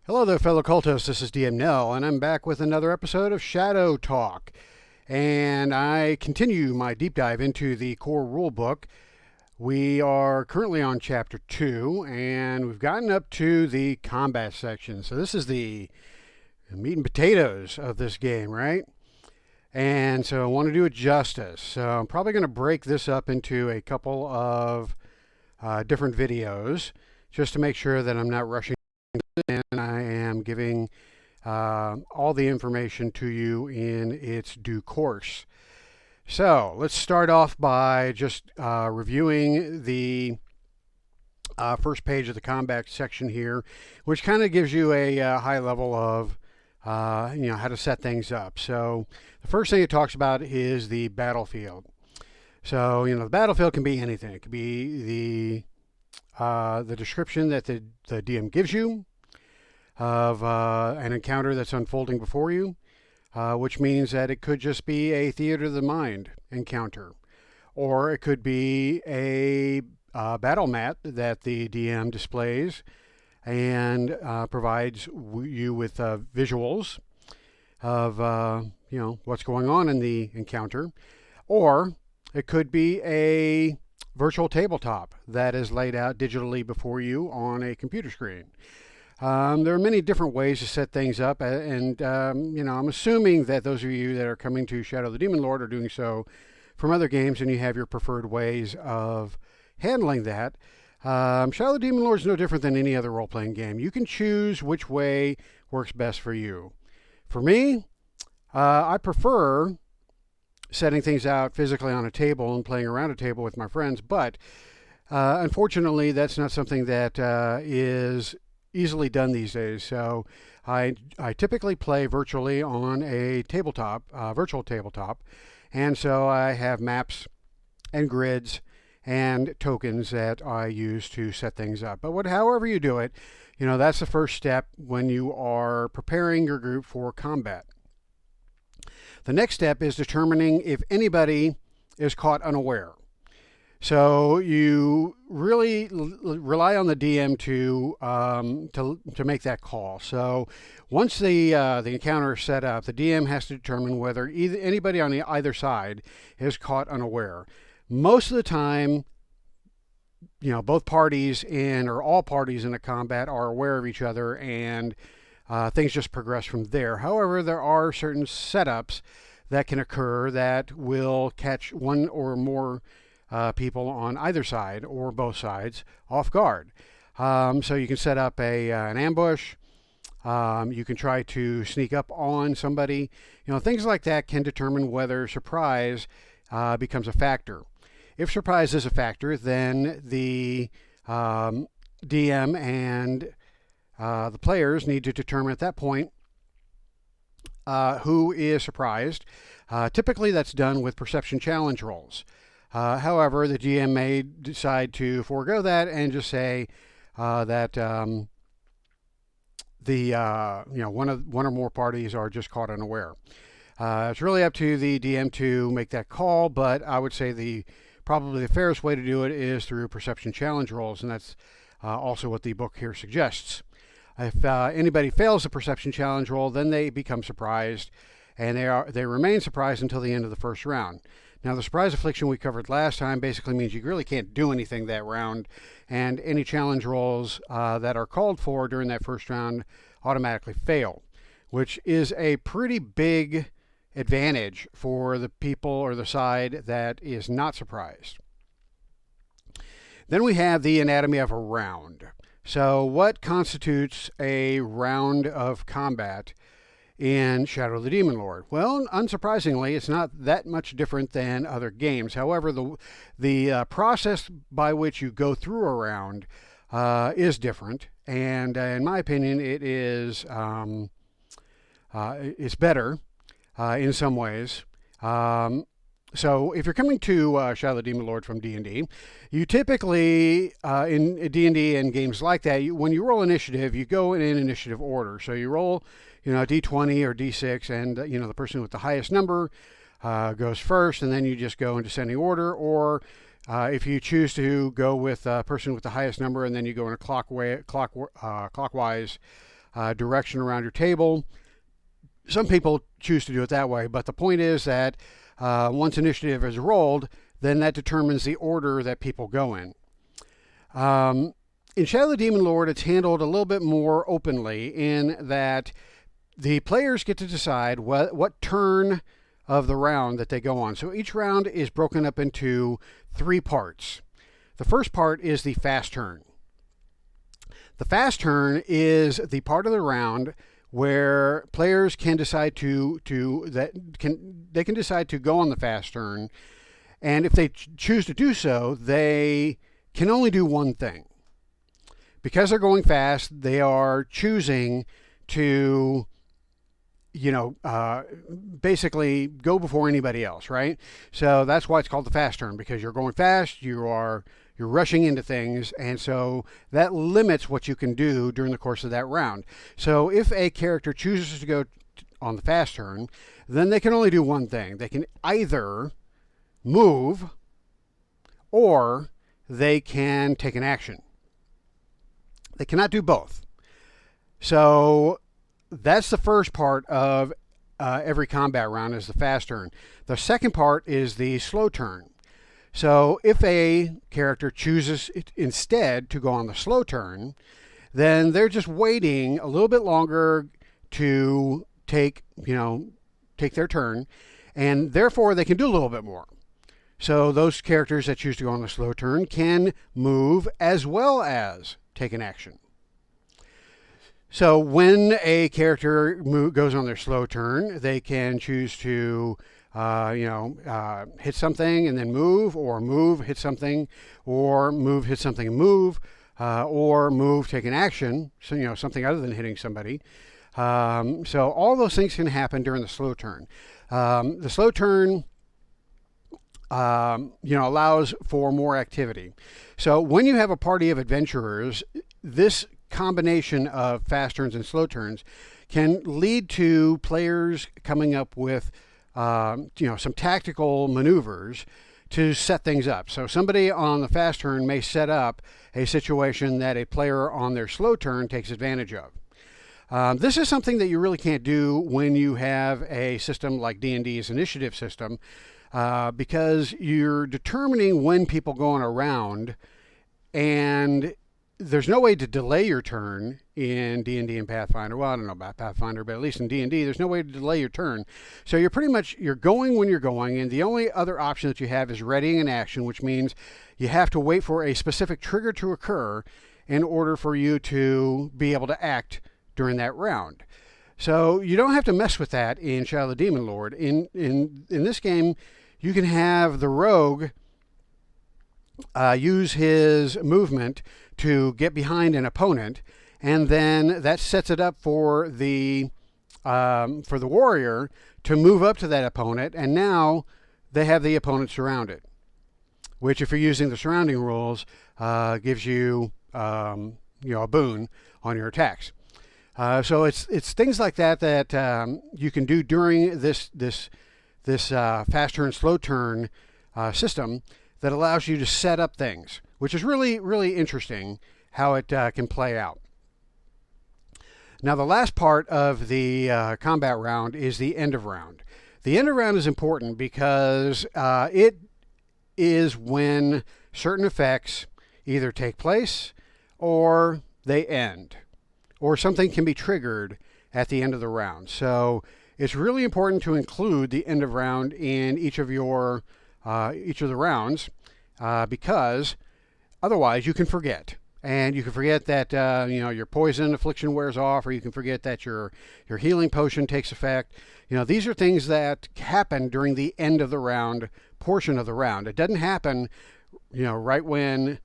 Hello there, fellow cultists. This is DM Nell, and I'm back with another episode of Shadow Talk. And I continue my deep dive into the core rulebook. We are currently on Chapter 2, and we've gotten up to the combat section. So this is the meat and potatoes of this game, right? And so I want to do it justice. So I'm probably going to break this up into a couple of different videos just to make sure that I'm not rushing and I am giving all the information to you in its due course. So let's start off by just reviewing the first page of the combat section here, which kind of gives you a high level of how to set things up. So the first thing it talks about is the battlefield. So the battlefield can be anything. It could be the description that the DM gives you of an encounter that's unfolding before you, which means that it could just be a theater of the mind encounter, or it could be a battle mat that the DM displays and provides you with visuals of what's going on in the encounter, or it could be a virtual tabletop that is laid out digitally before you on a computer screen. There are many different ways to set things up, and I'm assuming that those of you that are coming to Shadow the Demon Lord are doing so from other games, and you have your preferred ways of handling that. Shadow the Demon Lord is no different than any other role-playing game. You can choose which way works best for you. For me, I prefer setting things out physically on a table and playing around a table with my friends, but unfortunately, that's not something that is easily done these days. So I typically play virtually on a tabletop, virtual tabletop, and so I have maps and grids and tokens that I use to set things up. But however you do it, that's the first step when you are preparing your group for combat. The next step is determining if anybody is caught unaware. So you really rely on the DM to make that call. So once the encounter is set up, the DM has to determine whether anybody on either side is caught unaware. Most of the time, both parties or all parties in a combat are aware of each other, and things just progress from there. However, there are certain setups that can occur that will catch one or more people on either side or both sides off guard. So you can set up an ambush. You can try to sneak up on somebody. Things like that can determine whether surprise becomes a factor. If surprise is a factor, then the DM and the players need to determine at that point who is surprised. Typically, that's done with perception challenge rolls. However, the GM may decide to forego that and just say that one or more parties are just caught unaware. It's really up to the DM to make that call, but I would say probably the fairest way to do it is through perception challenge rolls, and that's also what the book here suggests. If anybody fails the perception challenge roll, then they become surprised, and they remain surprised until the end of the first round. Now, the surprise affliction we covered last time basically means you really can't do anything that round, and any challenge rolls that are called for during that first round automatically fail, which is a pretty big advantage for the people or the side that is not surprised. Then we have the anatomy of a round. So what constitutes a round of combat in Shadow the Demon Lord? Well, unsurprisingly, it's not that much different than other games. However, the process by which you go through a round is different, and in my opinion, it is it's better in some ways. So if you're coming to Shadow the Demon Lord from D&D, you typically, in D&D and games like that, when you roll initiative, you go in initiative order. So you roll, D20 or D6, and, the person with the highest number goes first, and then you just go in descending order. Or if you choose to go with a person with the highest number, and then you go in a clockwise direction around your table. Some people choose to do it that way, but the point is that once initiative is rolled, then that determines the order that people go in. In Shadow of the Demon Lord, it's handled a little bit more openly in that the players get to decide what turn of the round that they go on. So each round is broken up into 3 parts. The first part is the fast turn. The fast turn is the part of the round where players can decide to decide to go on the fast turn, and if they choose to do so, they can only do one thing. Because they're going fast, they are choosing to basically go before anybody else, right? So that's why it's called the fast turn, because you're going fast, you're rushing into things, and so that limits what you can do during the course of that round. So if a character chooses to go on the fast turn, then they can only do one thing. They can either move or they can take an action. They cannot do both. So that's the first part of every combat round, is the fast turn. The second part is the slow turn. So if a character chooses instead to go on the slow turn, then they're just waiting a little bit longer to take their turn, and therefore they can do a little bit more. So those characters that choose to go on the slow turn can move as well as take an action. So when a character goes on their slow turn, they can choose to hit something and then move, or move, hit something, or move, hit something and move, or move, take an action, so something other than hitting somebody. So all those things can happen during the slow turn. The slow turn allows for more activity. So when you have a party of adventurers, this combination of fast turns and slow turns can lead to players coming up with some tactical maneuvers to set things up. So somebody on the fast turn may set up a situation that a player on their slow turn takes advantage of. This is something that you really can't do when you have a system like D&D's initiative system, because you're determining when people go on a round, and there's no way to delay your turn in D&D and Pathfinder. Well, I don't know about Pathfinder, but at least in D&D, there's no way to delay your turn. So you're going when you're going, and the only other option that you have is readying an action, which means you have to wait for a specific trigger to occur in order for you to be able to act during that round. So you don't have to mess with that in Shadow of the Demon Lord. In this game, you can have the rogue use his movement to get behind an opponent, and then that sets it up for the warrior to move up to that opponent, and now they have the opponent surrounded, which, if you're using the surrounding rules, gives you a boon on your attacks. So it's things like that you can do during this fast turn, slow turn system that allows you to set up things, which is really, really interesting how it can play out. Now, the last part of the combat round is the end of round. The end of round is important because it is when certain effects either take place or they end, or something can be triggered at the end of the round. So it's really important to include the end of round in each of the rounds, because otherwise you can forget. And you can forget that your poison affliction wears off, or you can forget that your healing potion takes effect. These are things that happen during the end of the round portion of the round. It doesn't happen right when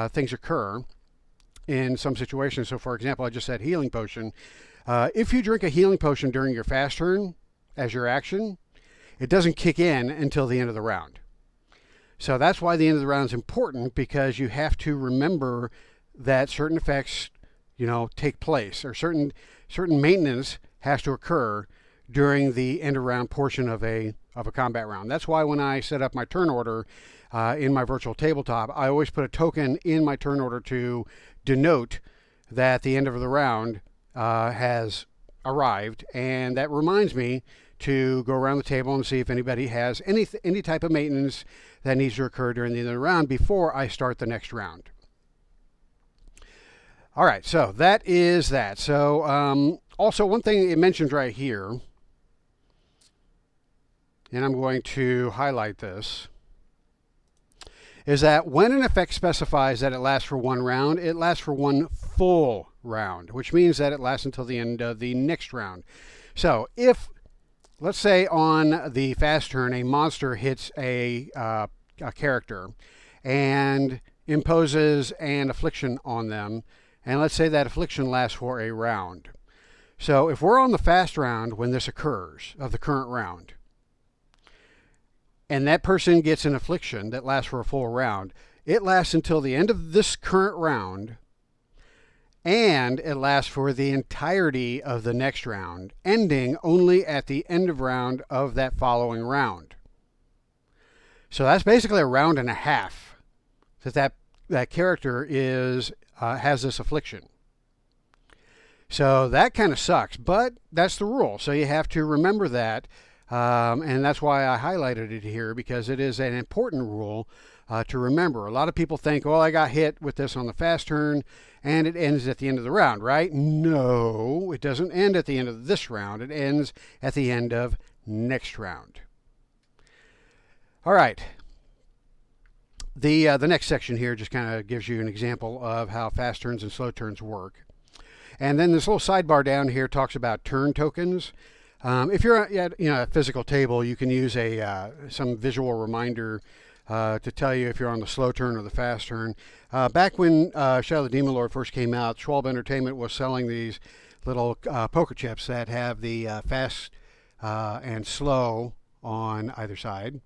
things occur in some situations. So for example, I just said healing potion. If you drink a healing potion during your fast turn as your action, it doesn't kick in until the end of the round. So that's why the end of the round is important, because you have to remember that certain effects, take place, or certain maintenance has to occur during the end of round portion of a combat round. That's why when I set up my turn order in my virtual tabletop, I always put a token in my turn order to denote that the end of the round has arrived, and that reminds me to go around the table and see if anybody has any type of maintenance that needs to occur during the end of the round before I start the next round. All right, so that is that. So also one thing it mentions right here, and I'm going to highlight this, is that when an effect specifies that it lasts for one round, it lasts for one full round, which means that it lasts until the end of the next round. So if, let's say on the fast turn, a monster hits a character and imposes an affliction on them, and let's say that affliction lasts for a round. So if we're on the fast round when this occurs, of the current round, and that person gets an affliction that lasts for a full round, it lasts until the end of this current round, and it lasts for the entirety of the next round, ending only at the end of round of that following round. So that's basically a round and a half that character is has this affliction. So that kind of sucks, but that's the rule. So you have to remember that. And that's why I highlighted it here, because it is an important rule to remember. A lot of people think, well, I got hit with this on the fast turn and it ends at the end of the round, right? No, it doesn't end at the end of this round. It ends at the end of next round. All right. The next section here just kind of gives you an example of how fast turns and slow turns work. And then this little sidebar down here talks about turn tokens. If you're at a physical table, you can use some visual reminder to tell you if you're on the slow turn or the fast turn. Back when Shadow of the Demon Lord first came out, Schwalbe Entertainment was selling these little poker chips that have the fast and slow on either side.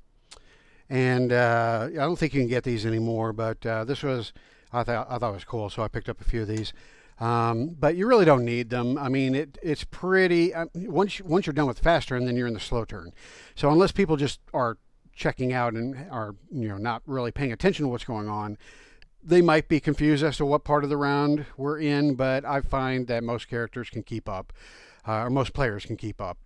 And I don't think you can get these anymore, but this was, I thought it was cool, so I picked up a few of these. But you really don't need them. I mean, it's pretty, once you're done with fast turn, then you're in the slow turn. So unless people just are checking out and are not really paying attention to what's going on, they might be confused as to what part of the round we're in, but I find that most characters can keep up, or most players can keep up.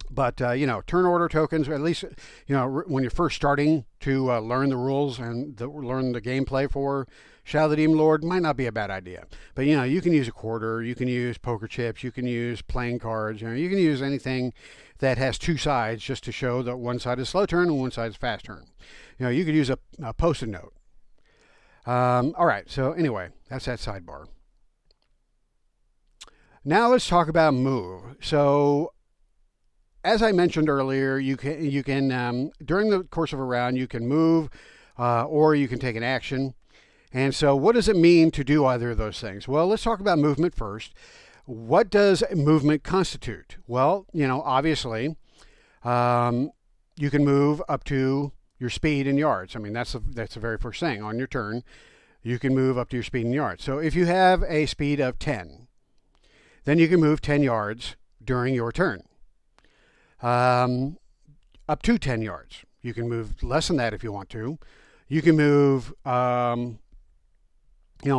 But, turn order tokens, at least, when you're first starting to learn the rules and learn the gameplay for Shadow of the Demon Lord, might not be a bad idea. But, you can use a quarter, you can use poker chips, you can use playing cards, you can use anything that has two sides just to show that one side is slow turn and one side is fast turn. You could use a post-it note. All right, so anyway, that's that sidebar. Now let's talk about move. So, as I mentioned earlier, you can during the course of a round, you can move or you can take an action. And so what does it mean to do either of those things? Well, let's talk about movement first. What does movement constitute? Well, obviously, you can move up to your speed in yards. I mean, that's the very first thing. On your turn, you can move up to your speed in yards. So if you have a speed of 10, then you can move 10 yards during your turn. Up to 10 yards. You can move less than that if you want to. You can move,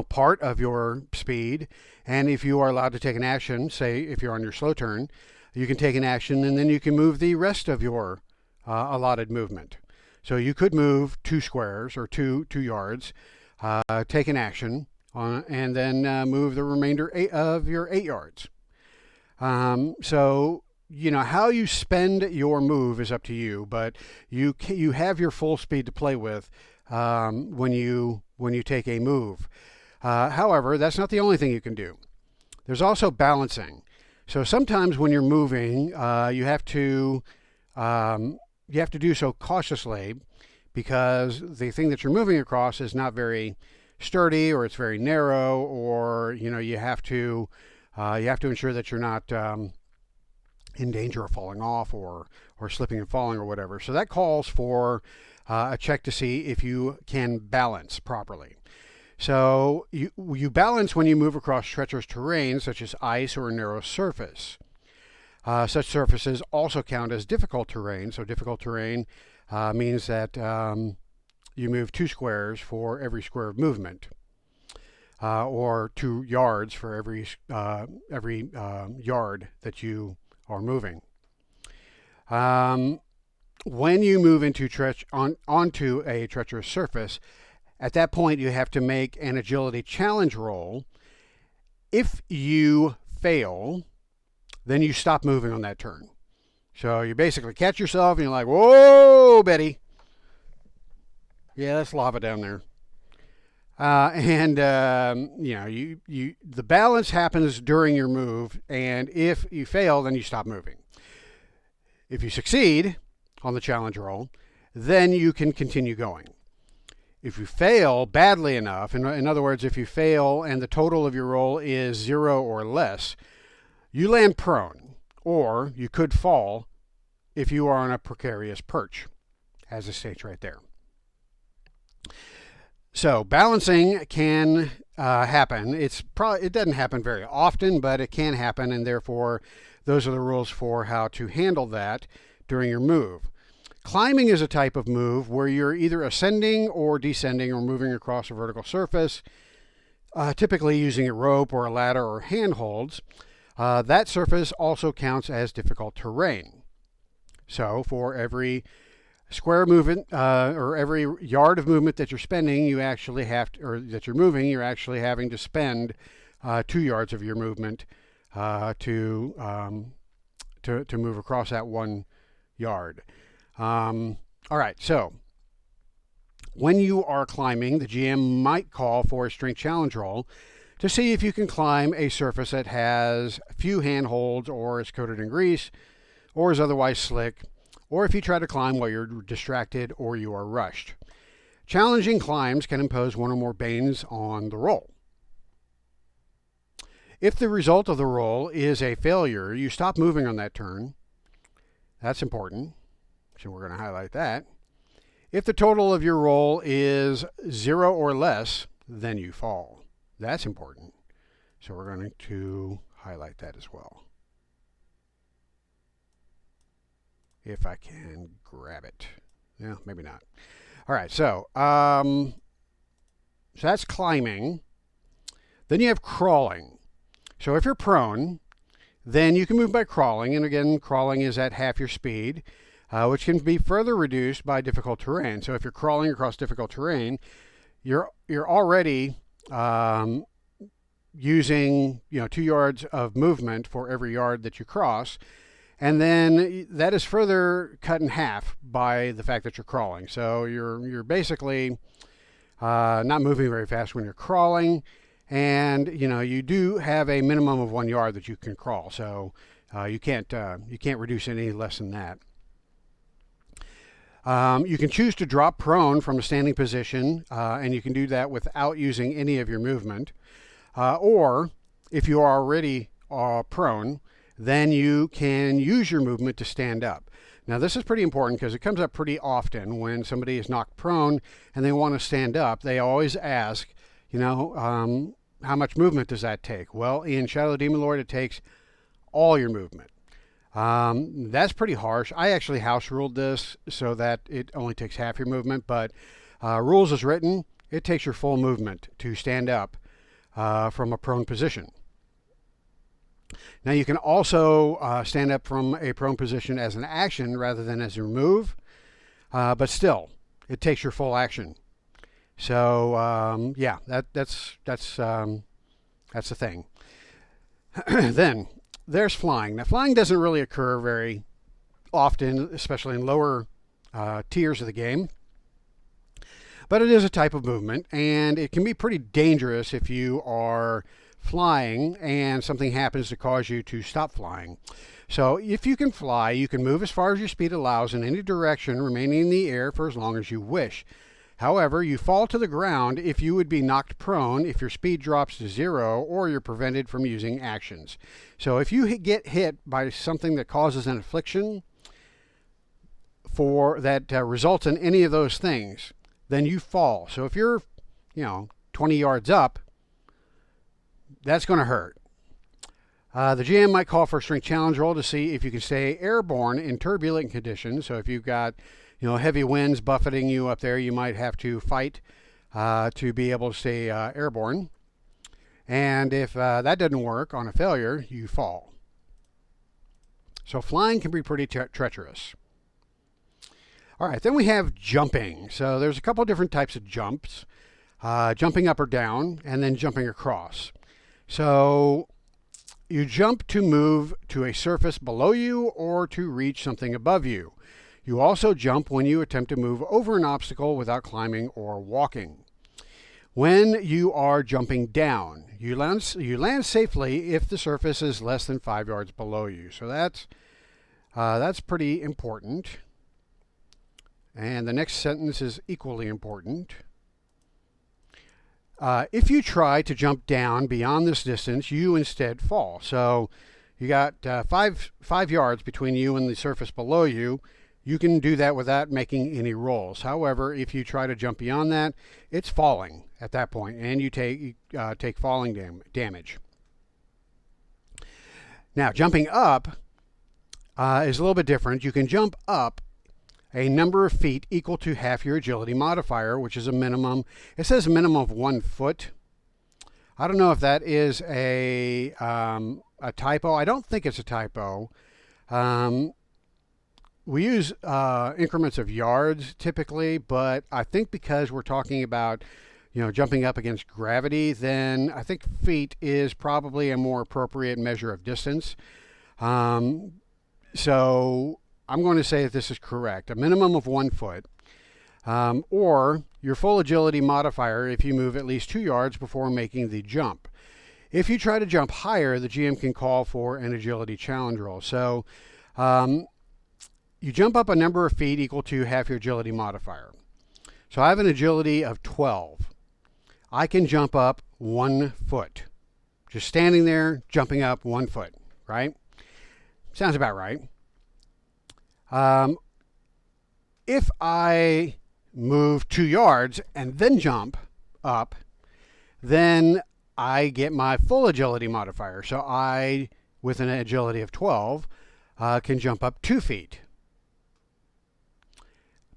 part of your speed. And if you are allowed to take an action, say if you're on your slow turn, you can take an action and then you can move the rest of your allotted movement. So you could move 2 squares or 2 yards, take an action, and then move the remainder of your 8 yards. So how you spend your move is up to you, but you have your full speed to play with when you take a move. However, that's not the only thing you can do. There's also balancing. So sometimes when you're moving, you have to do so cautiously because the thing that you're moving across is not very sturdy, or it's very narrow, or you have to ensure that you're not in danger of falling off or slipping and falling or whatever. So that calls for a check to see if you can balance properly. So you balance when you move across treacherous terrain such as ice or a narrow surface. Such surfaces also count as difficult terrain. So difficult terrain means that you move 2 squares for every square of movement. or 2 yards for every yard that you are moving. When you move into onto a treacherous surface, at that point you have to make an agility challenge roll. If you fail, then you stop moving on that turn. So you basically catch yourself and you're like, whoa, Betty. Yeah, that's lava down there. The balance happens during your move, and if you fail, then you stop moving. If you succeed on the challenge roll, then you can continue going. If you fail badly enough, in other words, if you fail and the total of your roll is 0 or less, you land prone, or you could fall if you are on a precarious perch, as it states right there. So balancing can happen. It doesn't happen very often, but it can happen, and therefore those are the rules for how to handle that during your move. Climbing is a type of move where you're either ascending or descending or moving across a vertical surface, typically using a rope or a ladder or handholds. That surface also counts as difficult terrain. So for every square movement or every yard of movement that you're spending, you actually have to, or that you're moving, you're actually having to spend 2 yards of your movement to move across that 1 yard. All right, so when you are climbing, the GM might call for a strength challenge roll to see if you can climb a surface that has few handholds or is coated in grease or is otherwise slick, or if you try to climb while you're distracted or you are rushed. Challenging climbs can impose 1 or more banes on the roll. If the result of the roll is a failure, you stop moving on that turn. That's important, so we're going to highlight that. If the total of your roll is 0 or less, then you fall. That's important, so we're going to highlight that as well. If I can grab it. Yeah, maybe not. All right, so that's climbing. Then you have crawling. So if you're prone, then you can move by crawling, and again, crawling is at half your speed, which can be further reduced by difficult terrain. So if you're crawling across difficult terrain, you're already using 2 yards of movement for every yard that you cross, and then that is further cut in half by the fact that you're crawling. So you're basically not moving very fast when you're crawling, and you do have a minimum of 1 yard that you can crawl. So you can't reduce any less than that. You can choose to drop prone from a standing position, and you can do that without using any of your movement. Or if you are already prone, then you can use your movement to stand up. Now this is pretty important because it comes up pretty often when somebody is knocked prone and they want to stand up. They always ask, how much movement does that take? Well, in Shadow Demon Lord, it takes all your movement. That's pretty harsh. I actually house ruled this so that it only takes half your movement, but rules as written, it takes your full movement to stand up from a prone position. Now you can also stand up from a prone position as an action rather than as your move, but still, it takes your full action. So yeah, that's the thing. Then there's flying. Now flying doesn't really occur very often, especially in lower tiers of the game, but it is a type of movement, and it can be pretty dangerous if you are flying and something happens to cause you to stop flying. So if you can fly, you can move as far as your speed allows in any direction, remaining in the air for as long as you wish. However, you fall to the ground if you would be knocked prone if your speed drops to 0 or you're prevented from using actions. So if you get hit by something that causes an affliction that results in any of those things, then you fall. So if you're 20 yards up, that's going to hurt. The GM might call for a strength challenge roll to see if you can stay airborne in turbulent conditions. So if you've got heavy winds buffeting you up there, you might have to fight to be able to stay airborne. And if that doesn't work on a failure, you fall. So flying can be pretty treacherous. All right, then we have jumping. So there's a couple different types of jumps. Jumping up or down, and then jumping across. So you jump to move to a surface below you or to reach something above you. You also jump when you attempt to move over an obstacle without climbing or walking. When you are jumping down, you land safely if the surface is less than 5 yards below you. So that's pretty important. And the next sentence is equally important. If you try to jump down beyond this distance, you instead fall. So you got 5 yards between you and the surface below you. You can do that without making any rolls. However, if you try to jump beyond that, it's falling at that point, and you take falling damage. Now, jumping up is a little bit different. You can jump up a number of feet equal to half your agility modifier, which is a minimum. It says a minimum of 1 foot. I don't know if that is a typo. I don't think it's a typo. We use increments of yards typically, but I think because we're talking about, jumping up against gravity, then I think feet is probably a more appropriate measure of distance. So I'm going to say that this is correct. A minimum of 1 foot, or your full agility modifier if you move at least 2 yards before making the jump. If you try to jump higher, the GM can call for an agility challenge roll. So you jump up a number of feet equal to half your agility modifier. So I have an agility of 12. I can jump up 1 foot. Just standing there, jumping up 1 foot, right? Sounds about right. If I move 2 yards and then jump up, then I get my full agility modifier. So I, with an agility of 12, can jump up 2 feet.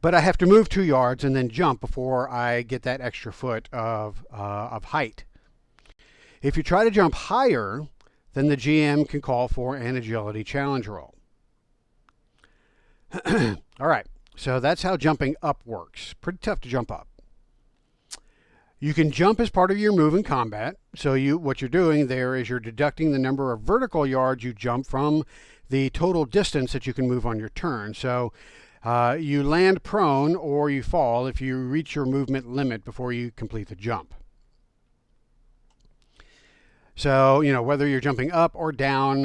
But I have to move 2 yards and then jump before I get that extra foot of height. If you try to jump higher, then the GM can call for an agility challenge roll. All right, so that's how jumping up works. Pretty tough to jump up. You can jump as part of your move in combat. So what you're doing there is you're deducting the number of vertical yards you jump from the total distance that you can move on your turn. So you land prone or you fall if you reach your movement limit before you complete the jump. So, whether you're jumping up or down,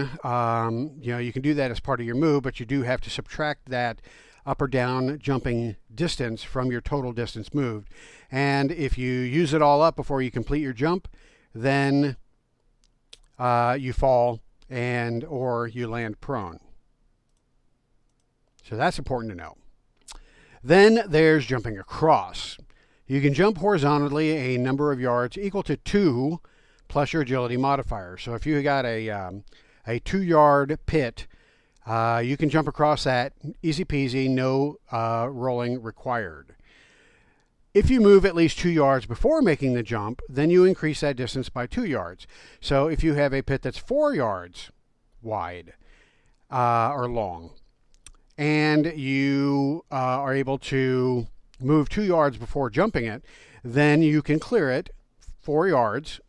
you can do that as part of your move, but you do have to subtract that up or down jumping distance from your total distance moved. And if you use it all up before you complete your jump, then you fall or you land prone. So that's important to know. Then there's jumping across. You can jump horizontally a number of yards equal to 2 plus your agility modifier. So if you got a 2-yard pit, you can jump across that easy peasy, no rolling required. If you move at least 2 yards before making the jump, then you increase that distance by 2 yards. So if you have a pit that's 4 yards wide or long, and you are able to move 2 yards before jumping it, then you can clear it 4 yards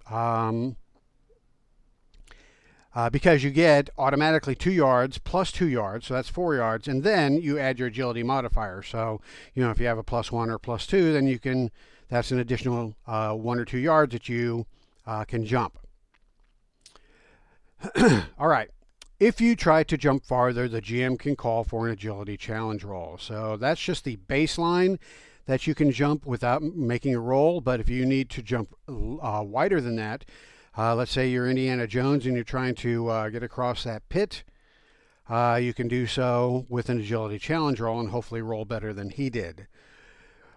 because you get automatically 2 yards plus 2 yards, so that's 4 yards, and then you add your agility modifier. So, if you have a +1 or +2, then that's an additional 1 or 2 yards that you can jump. All right. If you try to jump farther, the GM can call for an agility challenge roll. So that's just the baseline that you can jump without making a roll. But if you need to jump wider than that, let's say you're Indiana Jones and you're trying to get across that pit, you can do so with an agility challenge roll and hopefully roll better than he did.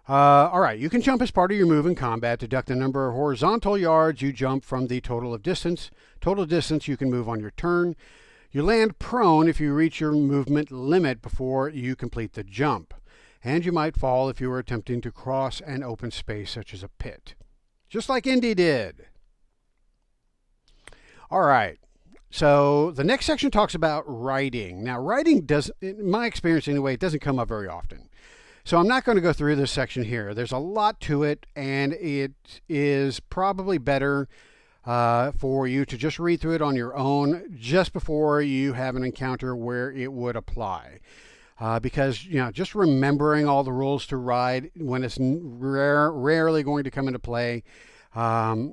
All right, you can jump as part of your move in combat. Deduct the number of horizontal yards you jump from the total distance you can move on your turn. You land prone if you reach your movement limit before you complete the jump. And you might fall if you were attempting to cross an open space such as a pit. Just like Indy did. All right. So the next section talks about writing. Now, writing does, in my experience anyway, it doesn't come up very often. So I'm not going to go through this section here. There's a lot to it, and it is probably better for you to just read through it on your own just before you have an encounter where it would apply. Because, just remembering all the rules to ride when it's rarely going to come into play. I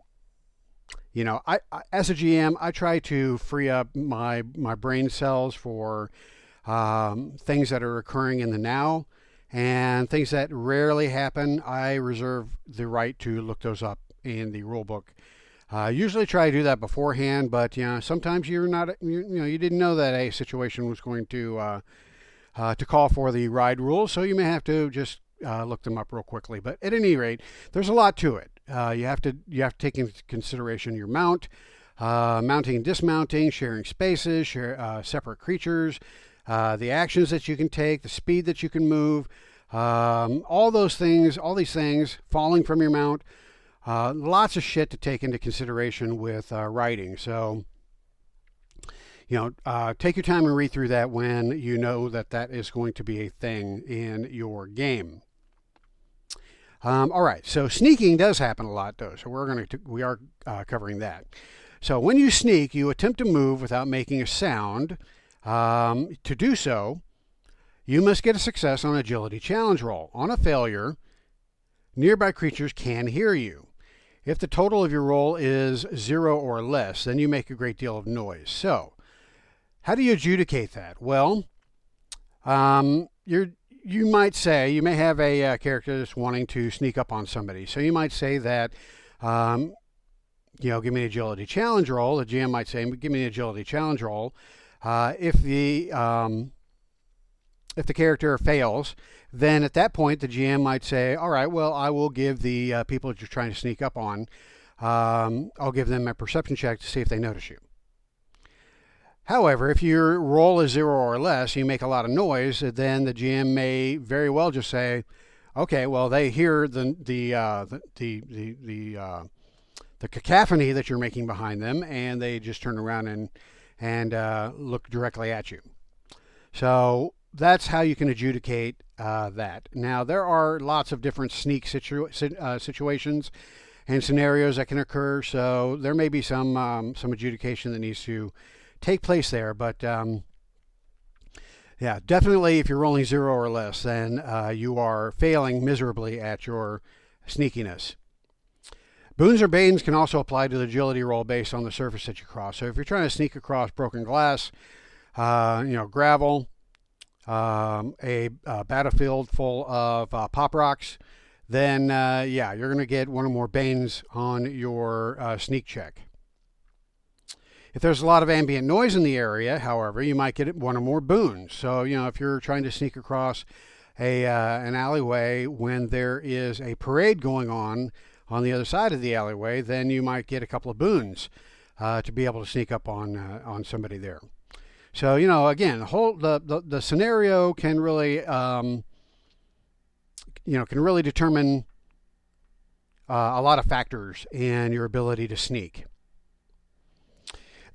as a GM, I try to free up my brain cells for things that are occurring in the now, and things that rarely happen. I reserve the right to look those up in the rule book. Usually try to do that beforehand, but sometimes you didn't know that a situation was going to call for the ride rules, so you may have to just look them up real quickly. But at any rate, there's a lot to it. You have to take into consideration your mount, mounting and dismounting, sharing spaces, separate creatures, the actions that you can take, the speed that you can move, all these things, falling from your mount. Lots of shit to take into consideration with writing. So, take your time and read through that when you know that is going to be a thing in your game. All right, so sneaking does happen a lot, though. So we are covering that. So when you sneak, you attempt to move without making a sound. To do so, you must get a success on agility challenge roll. On a failure, nearby creatures can hear you. If the total of your roll is 0 or less, then you make a great deal of noise. So, how do you adjudicate that? Well, you might say, you may have a character that's wanting to sneak up on somebody. So you might say that, give me an agility challenge roll. The GM might say, give me an agility challenge roll. If the character fails, then at that point the GM might say, all right, well, I will give the people that you're trying to sneak up on, I'll give them a perception check to see if they notice you. However, if your roll is 0 or less, you make a lot of noise, then the GM may very well just say, okay, well, they hear the cacophony that you're making behind them, and they just turn around and look directly at you. So that's how you can adjudicate that. Now, there are lots of different sneak situations and scenarios that can occur, so there may be some adjudication that needs to take place there, but definitely if you're rolling 0 or less, then you are failing miserably at your sneakiness. Boons or banes can also apply to the agility roll based on the surface that you cross. So if you're trying to sneak across broken glass, gravel, a battlefield full of pop rocks, then you're going to get one or more banes on your sneak check. If there's a lot of ambient noise in the area, however, you might get one or more boons. So, if you're trying to sneak across an alleyway when there is a parade going on the other side of the alleyway, then you might get a couple of boons to be able to sneak up on somebody there. So, again, the scenario can really determine a lot of factors in your ability to sneak.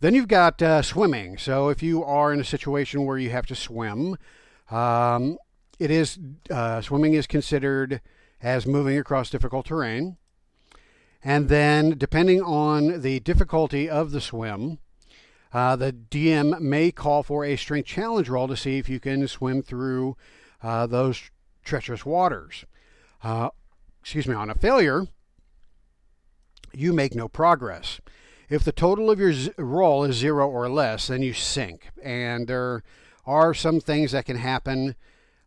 Then you've got swimming. So if you are in a situation where you have to swim, swimming is considered as moving across difficult terrain. And then, depending on the difficulty of the swim, the DM may call for a strength challenge roll to see if you can swim through those treacherous waters. On a failure, you make no progress. If the total of your roll is 0 or less, then you sink. And there are some things that can happen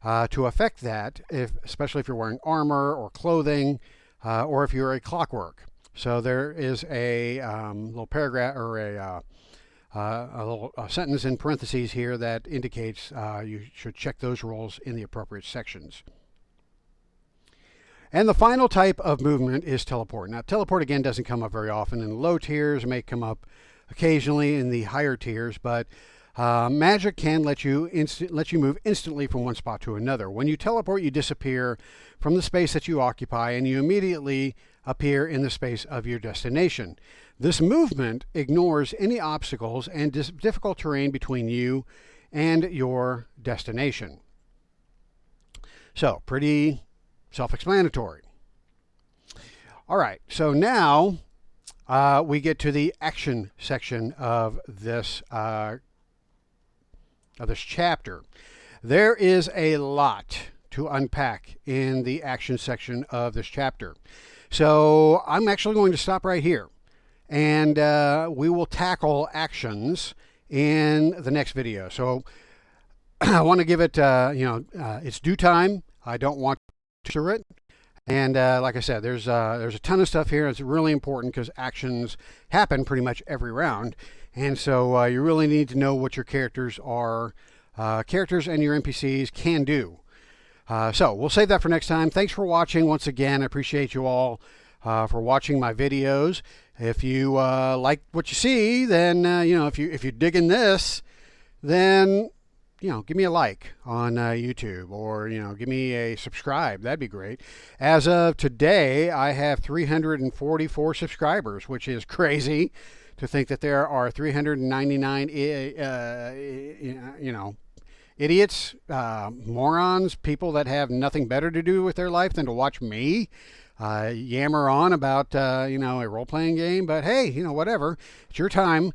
to affect that, especially if you're wearing armor or clothing, or if you're a clockwork. So there is a little paragraph or a little sentence in parentheses here that indicates you should check those rolls in the appropriate sections. And the final type of movement is teleport. Now, teleport, again, doesn't come up very often in the low tiers. It may come up occasionally in the higher tiers, but magic can let you move instantly from one spot to another. When you teleport, you disappear from the space that you occupy, and you immediately appear in the space of your destination. This movement ignores any obstacles and difficult terrain between you and your destination. So, pretty self-explanatory. All right, so now we get to the action section of this chapter. There is a lot to unpack in the action section of this chapter. So I'm actually going to stop right here, and we will tackle actions in the next video. So I want to give it, its due time. I don't want to stir it. And like I said, there's a ton of stuff here. It's really important because actions happen pretty much every round. And so you really need to know what your characters are, characters and your NPCs can do. So we'll save that for next time. Thanks for watching once again. I appreciate you all for watching my videos. If you like what you see, then if you're digging this, then give me a like on YouTube, or give me a subscribe. That'd be great. As of today, I have 344 subscribers, which is crazy to think that there are 399 idiots, morons, people that have nothing better to do with their life than to watch me yammer on about a role-playing game. But hey, whatever, it's your time.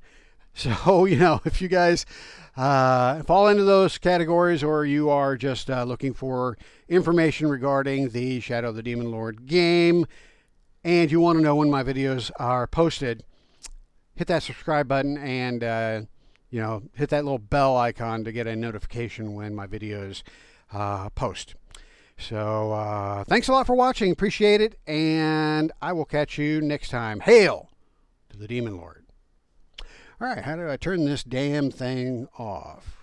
So if you guys fall into those categories, or you are just looking for information regarding the Shadow of the Demon Lord game, and you want to know when my videos are posted, hit that subscribe button and hit that little bell icon to get a notification when my videos post. So thanks a lot for watching. Appreciate it, and I will catch you next time. Hail to the Demon Lord. All right, how do I turn this damn thing off?